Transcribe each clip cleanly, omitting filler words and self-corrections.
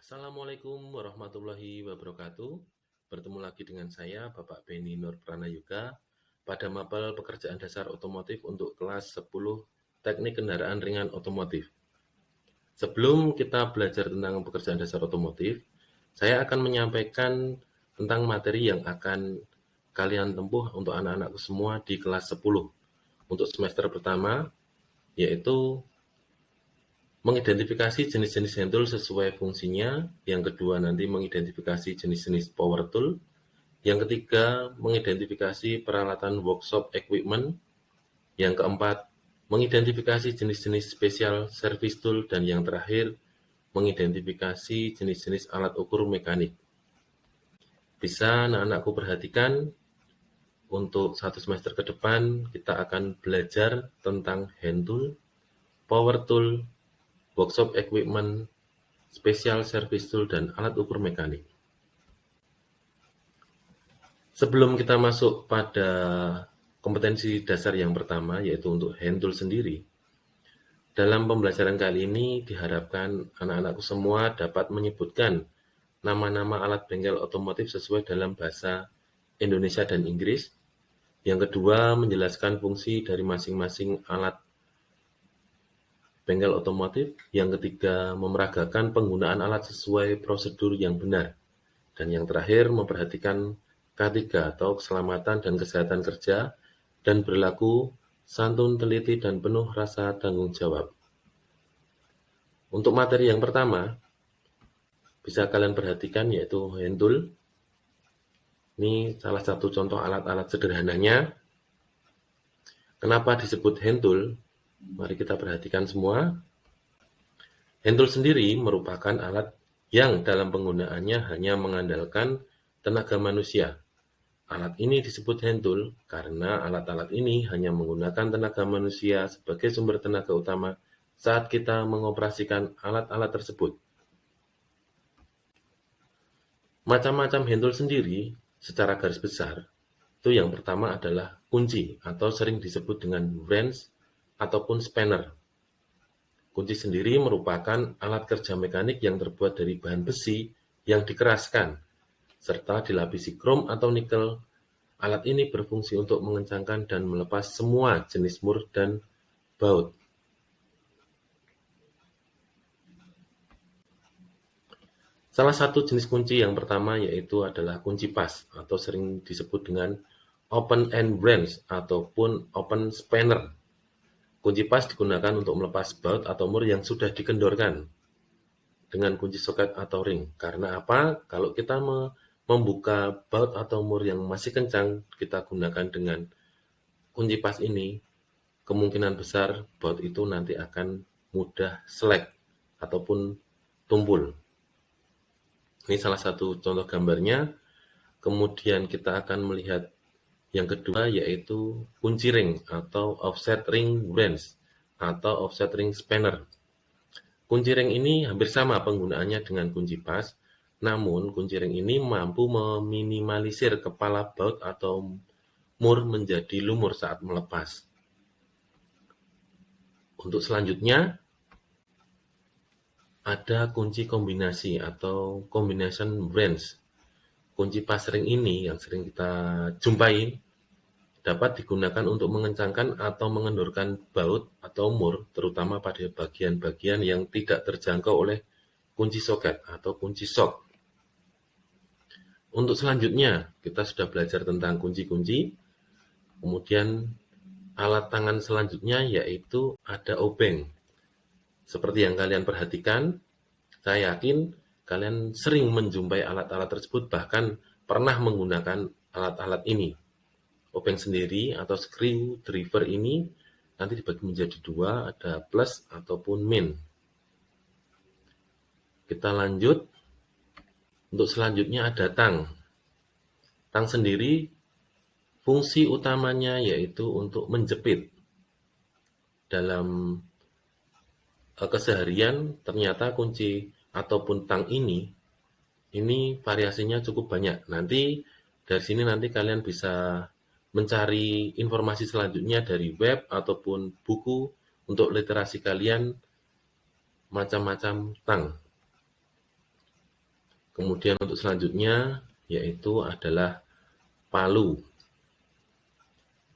Assalamualaikum warahmatullahi wabarakatuh. Bertemu lagi dengan saya, Bapak Beni Nur Pranayuga, pada mapel pekerjaan dasar otomotif untuk kelas 10 Teknik Kendaraan Ringan Otomotif. Sebelum kita belajar tentang pekerjaan dasar otomotif, saya akan menyampaikan tentang materi yang akan kalian tempuh untuk anak-anakku semua di kelas 10. Untuk semester pertama, yaitu mengidentifikasi jenis-jenis hand tool sesuai fungsinya. Yang kedua nanti mengidentifikasi jenis-jenis power tool. Yang ketiga mengidentifikasi peralatan workshop equipment. Yang keempat mengidentifikasi jenis-jenis special service tool. Dan yang terakhir mengidentifikasi jenis-jenis alat ukur mekanik. Bisa anak-anakku perhatikan, untuk satu semester ke depan kita akan belajar tentang hand tool, power tool, workshop equipment, special service tool, dan alat ukur mekanik. Sebelum kita masuk pada kompetensi dasar yang pertama, yaitu untuk hand tool sendiri, dalam pembelajaran kali ini diharapkan anak-anakku semua dapat menyebutkan nama-nama alat bengkel otomotif sesuai dalam bahasa Indonesia dan Inggris. Yang kedua, menjelaskan fungsi dari masing-masing alat bengkel otomotif. Yang ketiga, memeragakan penggunaan alat sesuai prosedur yang benar. Dan yang terakhir, memperhatikan K3 atau keselamatan dan kesehatan kerja dan berlaku santun, teliti, dan penuh rasa tanggung jawab. Untuk materi yang pertama, bisa kalian perhatikan yaitu hand tool. Ini salah satu contoh alat-alat sederhananya. Kenapa disebut hand tool? Mari kita perhatikan semua. Hand tool sendiri merupakan alat yang dalam penggunaannya hanya mengandalkan tenaga manusia. Alat ini disebut hand tool karena alat-alat ini hanya menggunakan tenaga manusia sebagai sumber tenaga utama saat kita mengoperasikan alat-alat tersebut. Macam-macam hand tool sendiri secara garis besar, itu yang pertama adalah kunci atau sering disebut dengan wrench ataupun spanner. Kunci sendiri merupakan alat kerja mekanik yang terbuat dari bahan besi yang dikeraskan, serta dilapisi krom atau nikel. Alat ini berfungsi untuk mengencangkan dan melepas semua jenis mur dan baut. Salah satu jenis kunci yang pertama yaitu adalah kunci pas atau sering disebut dengan open end wrench ataupun open spanner. Kunci pas digunakan untuk melepas baut atau mur yang sudah dikendorkan dengan kunci soket atau ring. Karena apa? Kalau kita membuka baut atau mur yang masih kencang, kita gunakan dengan kunci pas ini, kemungkinan besar baut itu nanti akan mudah selek ataupun tumpul. Ini salah satu contoh gambarnya. Kemudian kita akan melihat yang kedua yaitu kunci ring atau offset ring wrench atau offset ring spanner. Kunci ring ini hampir sama penggunaannya dengan kunci pas, namun kunci ring ini mampu meminimalisir kepala baut atau mur menjadi lumur saat melepas. Untuk selanjutnya, ada kunci kombinasi atau combination wrench. Kunci pas ring ini yang sering kita jumpai dapat digunakan untuk mengencangkan atau mengendorkan baut atau mur, terutama pada bagian-bagian yang tidak terjangkau oleh kunci soket atau kunci shock. Untuk selanjutnya, kita sudah belajar tentang kunci-kunci. Kemudian alat tangan selanjutnya yaitu ada obeng. Seperti yang kalian perhatikan, saya yakin kalian sering menjumpai alat-alat tersebut, bahkan pernah menggunakan alat-alat ini. Obeng sendiri atau screwdriver ini nanti dibagi menjadi dua, ada plus ataupun min. Kita lanjut. Untuk selanjutnya ada tang. Tang sendiri fungsi utamanya yaitu untuk menjepit. Dalam keseharian ternyata kunci ataupun tang ini variasinya cukup banyak. Nanti dari sini nanti kalian bisa mencari informasi selanjutnya dari web ataupun buku untuk literasi kalian macam-macam tang. Kemudian untuk selanjutnya yaitu adalah palu.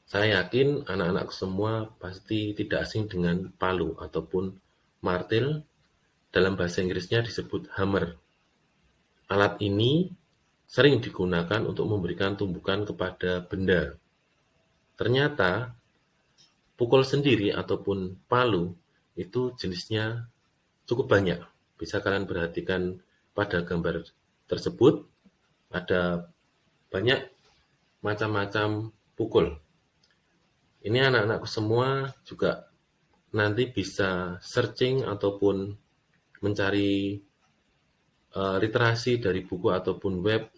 Saya yakin anak-anak semua pasti tidak asing dengan palu ataupun martil, dalam bahasa Inggrisnya disebut hammer. Alat ini sering digunakan untuk memberikan tumbukan kepada benda. Ternyata pukul sendiri ataupun palu itu jenisnya cukup banyak. Bisa kalian perhatikan pada gambar tersebut, ada banyak macam-macam pukul. Ini anak-anakku semua juga nanti bisa searching ataupun mencari literasi dari buku ataupun web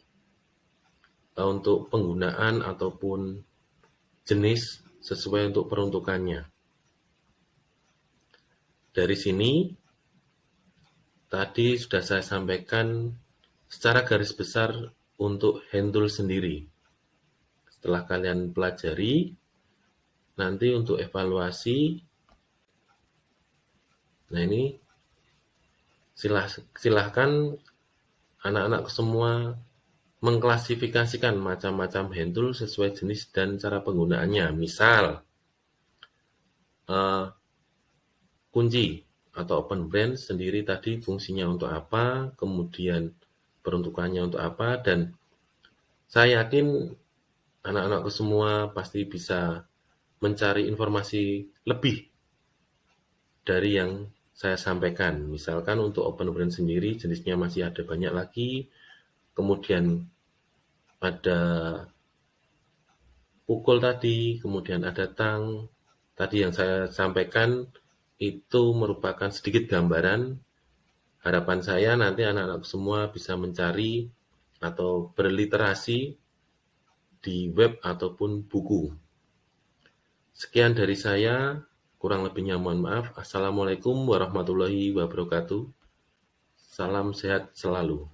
untuk penggunaan ataupun jenis sesuai untuk peruntukannya. Dari sini tadi sudah saya sampaikan secara garis besar untuk hand tool sendiri. Setelah kalian pelajari, nanti untuk evaluasi, nah ini silahkan anak-anak semua mengklasifikasikan macam-macam hand tool sesuai jenis dan cara penggunaannya. Misal, kunci atau open branch sendiri tadi fungsinya untuk apa, kemudian peruntukannya untuk apa, dan saya yakin anak-anakku semua pasti bisa mencari informasi lebih dari yang saya sampaikan. Misalkan untuk open branch sendiri jenisnya masih ada banyak lagi, kemudian ada pukul tadi, kemudian ada tang. Tadi yang saya sampaikan itu merupakan sedikit gambaran. Harapan saya nanti anak-anak semua bisa mencari atau berliterasi di web ataupun buku. Sekian dari saya, kurang lebihnya mohon maaf. Assalamualaikum warahmatullahi wabarakatuh. Salam sehat selalu.